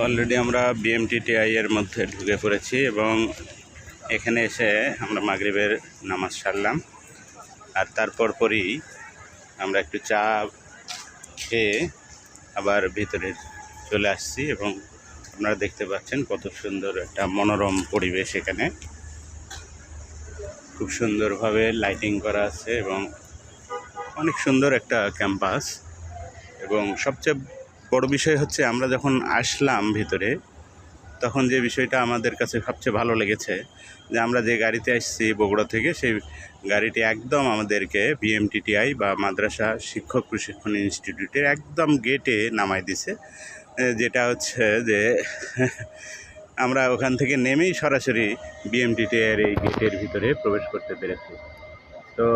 Already আমরা বিএমটিটিআই এর মধ্যে ঢুকে পড়েছি এবং এখানে এসে আমরা মাগরিবের নামাজ সারলাম। আর তারপর পরই আমরা একটু চা খেয়ে আবার ভিতরে চলে আসছি এবং আপনারা দেখতে পাচ্ছেন কত সুন্দর একটা মনোরম পরিবেশ। এখানে খুব সুন্দরভাবে লাইটিং করা আছে এবং অনেক সুন্দর একটা ক্যাম্পাস। এবং সবচেয়ে বড় বিষয় হচ্ছে আমরা যখন আসলাম ভিতরে, তখন যে বিষয়টা আমাদের কাছে সবচেয়ে ভালো লেগেছে যে আমরা যে গাড়িতে আসছি বগুড়া থেকে, সেই গাড়িটি একদম আমাদেরকে বিএমটিটিআই বা মাদ্রাসা শিক্ষক প্রশিক্ষণ ইনস্টিটিউটের একদম গেটে নামাই দিছে। যেটা হচ্ছে যে আমরা ওখান থেকে নেমেই সরাসরি বিএমটিটিআই এর এই গেটের ভিতরে প্রবেশ করতে পেরেছি। তো